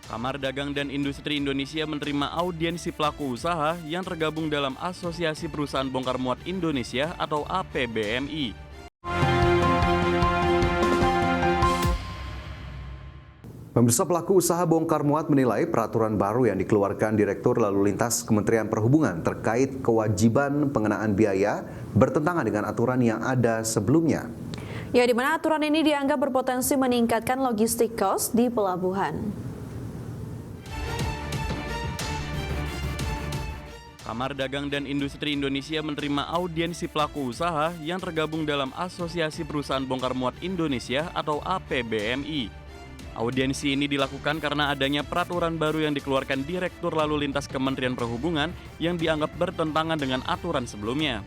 Kamar Dagang dan Industri Indonesia menerima audiensi pelaku usaha yang tergabung dalam Asosiasi Perusahaan Bongkar Muat Indonesia atau APBMI. Pemirsa, pelaku usaha bongkar muat menilai peraturan baru yang dikeluarkan Direktur Lalu Lintas Kementerian Perhubungan terkait kewajiban pengenaan biaya bertentangan dengan aturan yang ada sebelumnya. Ya, di mana aturan ini dianggap berpotensi meningkatkan logistik cost di pelabuhan. Kamar Dagang dan Industri Indonesia menerima audiensi pelaku usaha yang tergabung dalam Asosiasi Perusahaan Bongkar Muat Indonesia atau APBMI. Audiensi ini dilakukan karena adanya peraturan baru yang dikeluarkan Direktur Lalu Lintas Kementerian Perhubungan yang dianggap bertentangan dengan aturan sebelumnya.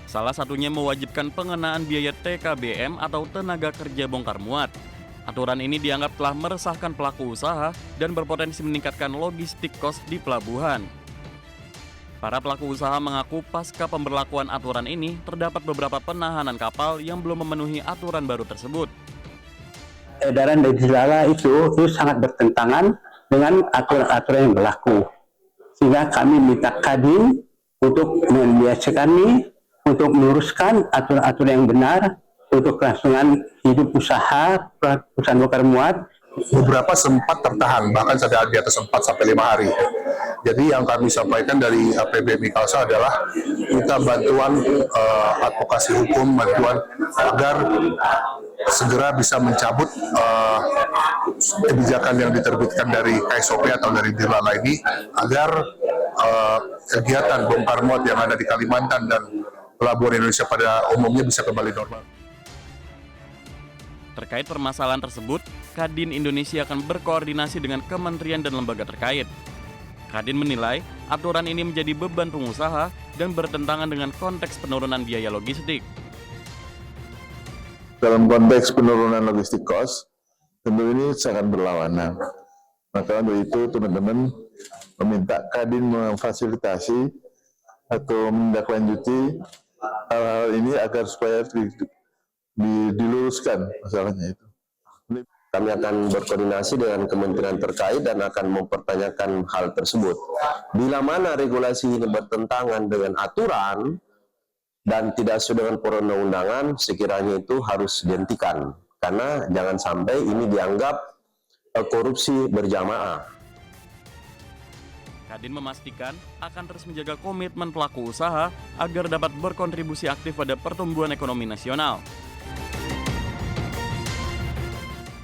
Salah satunya mewajibkan pengenaan biaya TKBM atau tenaga kerja bongkar muat. Aturan ini dianggap telah meresahkan pelaku usaha dan berpotensi meningkatkan logistik cost di pelabuhan. Para pelaku usaha mengaku pasca pemberlakuan aturan ini terdapat beberapa penahanan kapal yang belum memenuhi aturan baru tersebut. Edaran dari Dilala itu sangat bertentangan dengan aturan-aturan yang berlaku. Sehingga kami minta Kadin untuk membiasakan kami, untuk meluruskan aturan-aturan yang benar untuk kelangsungan hidup usaha, perusahaan bongkar muat. Beberapa sempat tertahan, bahkan ada di atas 4 sampai 5 hari. Jadi yang kami sampaikan dari APBMI Kalsa adalah minta bantuan advokasi hukum, bantuan agar segera bisa mencabut kebijakan yang diterbitkan dari KSOP atau dari Dilala ini agar kegiatan bongkar muat yang ada di Kalimantan dan pelabuhan Indonesia pada umumnya bisa kembali normal. Terkait permasalahan tersebut, Kadin Indonesia akan berkoordinasi dengan kementerian dan lembaga terkait. Kadin menilai aturan ini menjadi beban pengusaha dan bertentangan dengan konteks penurunan biaya logistik. Dalam konteks penurunan logistik cost, tentu ini sangat berlawanan. Maka untuk itu teman-teman meminta Kadin memfasilitasi atau menindaklanjuti hal-hal ini agar supaya diluruskan masalahnya itu. Kami akan berkoordinasi dengan kementerian terkait dan akan mempertanyakan hal tersebut. Bila mana regulasi ini bertentangan dengan aturan dan tidak sesuai dengan perundang-undangan, sekiranya itu harus dihentikan. Karena jangan sampai ini dianggap korupsi berjamaah. Kadin memastikan akan terus menjaga komitmen pelaku usaha agar dapat berkontribusi aktif pada pertumbuhan ekonomi nasional.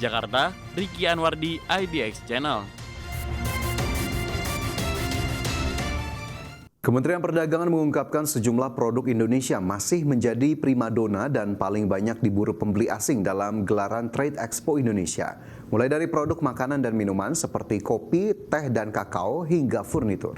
Jakarta, Ricky Anwardi, IDX Channel. Kementerian Perdagangan mengungkapkan sejumlah produk Indonesia masih menjadi primadona dan paling banyak diburu pembeli asing dalam gelaran Trade Expo Indonesia. Mulai dari produk makanan dan minuman seperti kopi, teh, dan kakao hingga furnitur.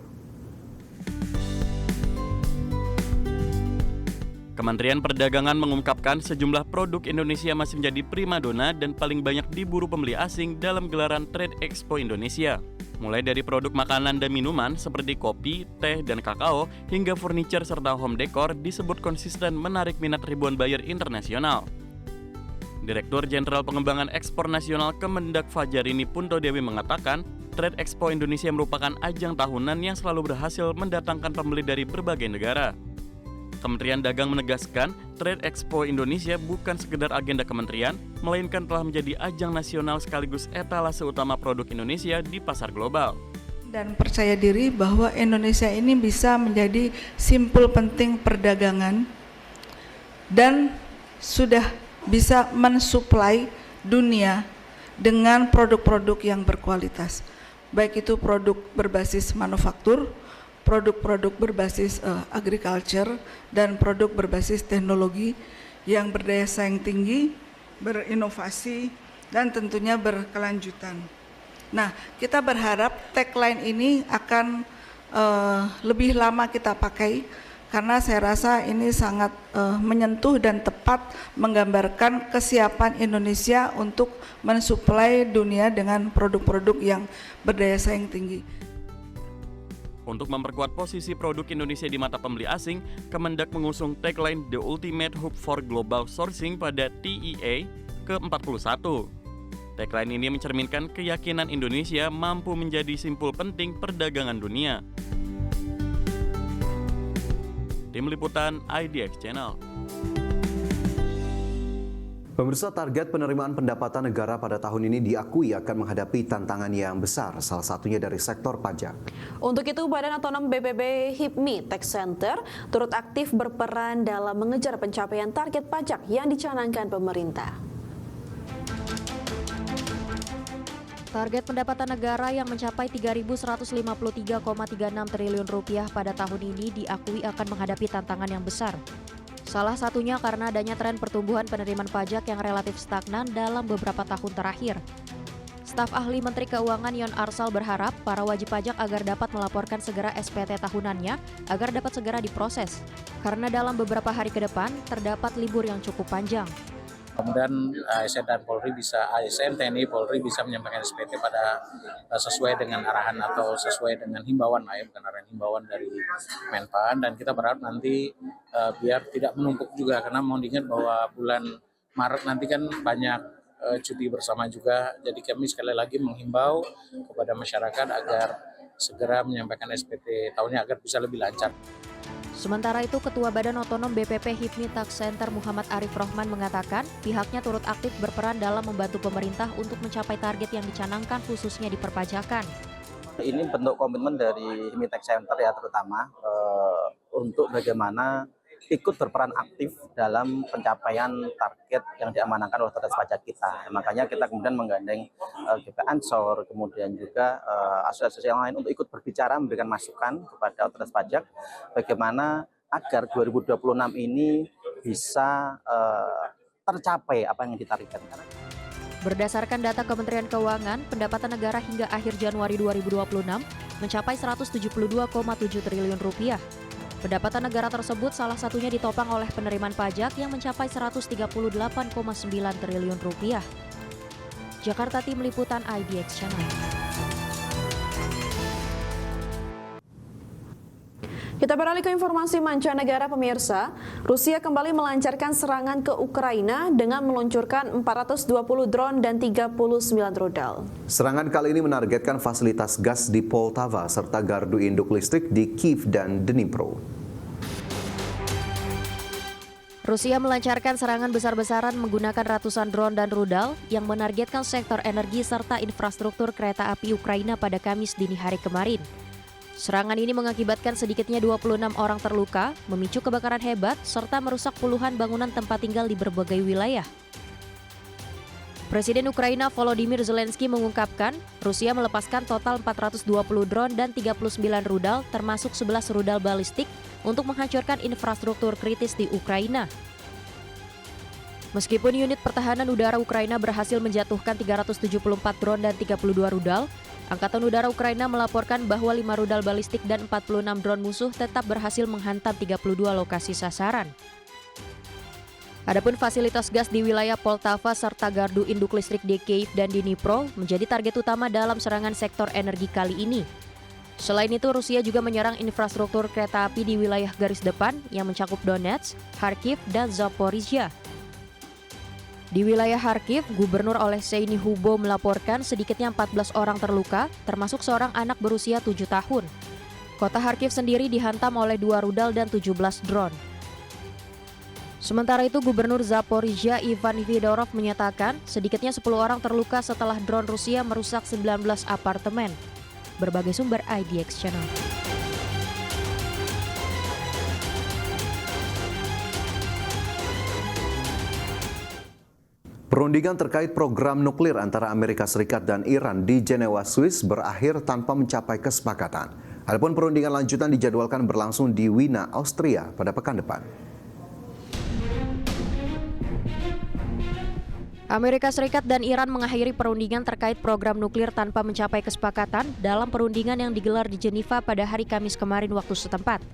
Kementerian Perdagangan mengungkapkan sejumlah produk Indonesia masih menjadi primadona dan paling banyak diburu pembeli asing dalam gelaran Trade Expo Indonesia. Mulai dari produk makanan dan minuman seperti kopi, teh, dan kakao, hingga furniture serta home decor disebut konsisten menarik minat ribuan buyer internasional. Direktur Jenderal Pengembangan Ekspor Nasional Kemendak Fajarini Puntodewi mengatakan, Trade Expo Indonesia merupakan ajang tahunan yang selalu berhasil mendatangkan pembeli dari berbagai negara. Kementerian Dagang menegaskan, Trade Expo Indonesia bukan sekedar agenda kementerian, melainkan telah menjadi ajang nasional sekaligus etalase utama produk Indonesia di pasar global. Dan percaya diri bahwa Indonesia ini bisa menjadi simpul penting perdagangan dan sudah bisa mensuplai dunia dengan produk-produk yang berkualitas. Baik itu produk berbasis manufaktur, produk-produk berbasis agriculture, dan produk berbasis teknologi yang berdaya saing tinggi, berinovasi, dan tentunya berkelanjutan. Nah, kita berharap tagline ini akan lebih lama kita pakai, karena saya rasa ini sangat menyentuh dan tepat menggambarkan kesiapan Indonesia untuk mensuplai dunia dengan produk-produk yang berdaya saing tinggi. Untuk memperkuat posisi produk Indonesia di mata pembeli asing, Kemendak mengusung tagline The Ultimate Hub for Global Sourcing pada TEA ke-41. Tagline ini mencerminkan keyakinan Indonesia mampu menjadi simpul penting perdagangan dunia. Tim Liputan IDX Channel. Pemirsa, target penerimaan pendapatan negara pada tahun ini diakui akan menghadapi tantangan yang besar, salah satunya dari sektor pajak. Untuk itu, Badan Otonom BPP HIPMI Tax Center turut aktif berperan dalam mengejar pencapaian target pajak yang dicanangkan pemerintah. Target pendapatan negara yang mencapai 3.153,36 triliun rupiah pada tahun ini diakui akan menghadapi tantangan yang besar. Salah satunya karena adanya tren pertumbuhan penerimaan pajak yang relatif stagnan dalam beberapa tahun terakhir. Staf ahli Menteri Keuangan Yon Arsal berharap para wajib pajak agar dapat melaporkan segera SPT tahunannya agar dapat segera diproses. Karena dalam beberapa hari ke depan terdapat libur yang cukup panjang. Kemudian ASN dan Polri ASN, TNI, Polri bisa menyampaikan SPT pada sesuai dengan arahan atau sesuai dengan himbauan bukan arahan, himbauan dari Menpan, dan kita berharap nanti biar tidak menumpuk juga, karena mohon diingat bahwa bulan Maret nanti kan banyak cuti bersama juga, jadi kami sekali lagi menghimbau kepada masyarakat agar segera menyampaikan SPT tahunnya agar bisa lebih lancar. Sementara itu, Ketua Badan Otonom BPP HIPMI Tax Center Muhammad Arif Rohman mengatakan pihaknya turut aktif berperan dalam membantu pemerintah untuk mencapai target yang dicanangkan khususnya di perpajakan. Ini bentuk komitmen dari HIPMI Tax Center ya, terutama untuk bagaimana ikut berperan aktif dalam pencapaian target yang diamanahkan oleh otoritas pajak kita. Makanya kita kemudian menggandeng GP Ansor, kemudian juga asosiasi yang lain untuk ikut berbicara, memberikan masukan kepada otoritas pajak bagaimana agar 2026 ini bisa tercapai apa yang ditargetkan. Berdasarkan data Kementerian Keuangan, pendapatan negara hingga akhir Januari 2026 mencapai 172,7 triliun rupiah. Pendapatan negara tersebut salah satunya ditopang oleh penerimaan pajak yang mencapai 138,9 triliun rupiah. Jakarta, Tim Liputan IDX Channel. Kita beralih ke informasi mancanegara, pemirsa. Rusia kembali melancarkan serangan ke Ukraina dengan meluncurkan 420 drone dan 39 rudal. Serangan kali ini menargetkan fasilitas gas di Poltava serta gardu induk listrik di Kyiv dan Dnipro. Rusia melancarkan serangan besar-besaran menggunakan ratusan drone dan rudal yang menargetkan sektor energi serta infrastruktur kereta api Ukraina pada Kamis dini hari kemarin. Serangan ini mengakibatkan sedikitnya 26 orang terluka, memicu kebakaran hebat, serta merusak puluhan bangunan tempat tinggal di berbagai wilayah. Presiden Ukraina Volodymyr Zelensky mengungkapkan, Rusia melepaskan total 420 drone dan 39 rudal, termasuk 11 rudal balistik, untuk menghancurkan infrastruktur kritis di Ukraina. Meskipun unit pertahanan udara Ukraina berhasil menjatuhkan 374 drone dan 32 rudal, Angkatan Udara Ukraina melaporkan bahwa 5 rudal balistik dan 46 drone musuh tetap berhasil menghantam 32 lokasi sasaran. Adapun fasilitas gas di wilayah Poltava serta gardu induk listrik di Kyiv dan Dnipro menjadi target utama dalam serangan sektor energi kali ini. Selain itu, Rusia juga menyerang infrastruktur kereta api di wilayah garis depan yang mencakup Donetsk, Kharkiv, dan Zaporizhia. Di wilayah Kharkiv, Gubernur Oleksiy Hubo melaporkan sedikitnya 14 orang terluka, termasuk seorang anak berusia 7 tahun. Kota Kharkiv sendiri dihantam oleh 2 rudal dan 17 drone. Sementara itu, Gubernur Zaporizhia Ivan Fedorov menyatakan sedikitnya 10 orang terluka setelah drone Rusia merusak 19 apartemen. Berbagai sumber IDX Channel. Perundingan terkait program nuklir antara Amerika Serikat dan Iran di Jenewa, Swiss berakhir tanpa mencapai kesepakatan. Adapun perundingan lanjutan dijadwalkan berlangsung di Wina, Austria pada pekan depan. Amerika Serikat dan Iran mengakhiri perundingan terkait program nuklir tanpa mencapai kesepakatan dalam perundingan yang digelar di Jenewa pada hari Kamis kemarin waktu setempat.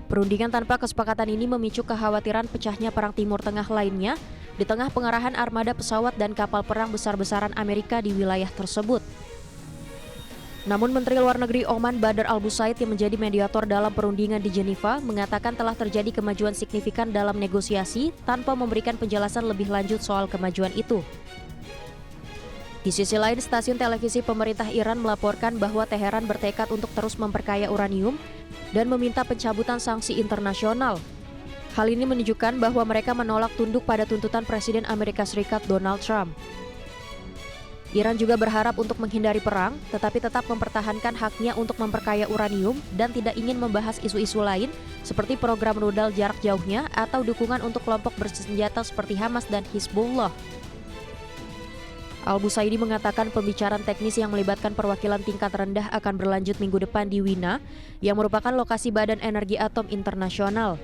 Perundingan tanpa kesepakatan ini memicu kekhawatiran pecahnya perang Timur Tengah lainnya di tengah pengerahan armada pesawat dan kapal perang besar-besaran Amerika di wilayah tersebut. Namun Menteri Luar Negeri Oman Badr Al-Busaid yang menjadi mediator dalam perundingan di Jenewa mengatakan telah terjadi kemajuan signifikan dalam negosiasi tanpa memberikan penjelasan lebih lanjut soal kemajuan itu. Di sisi lain, stasiun televisi pemerintah Iran melaporkan bahwa Teheran bertekad untuk terus memperkaya uranium dan meminta pencabutan sanksi internasional. Hal ini menunjukkan bahwa mereka menolak tunduk pada tuntutan Presiden Amerika Serikat Donald Trump. Iran juga berharap untuk menghindari perang, tetapi tetap mempertahankan haknya untuk memperkaya uranium dan tidak ingin membahas isu-isu lain seperti program rudal jarak jauhnya atau dukungan untuk kelompok bersenjata seperti Hamas dan Hizbullah. Al-Busaidi mengatakan pembicaraan teknis yang melibatkan perwakilan tingkat rendah akan berlanjut minggu depan di Wina, yang merupakan lokasi Badan Energi Atom Internasional.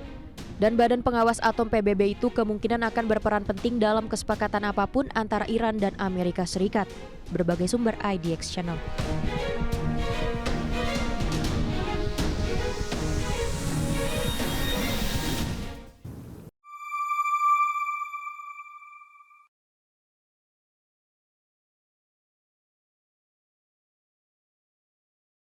Dan Badan Pengawas Atom PBB itu kemungkinan akan berperan penting dalam kesepakatan apapun antara Iran dan Amerika Serikat. Berbagai sumber IDX Channel.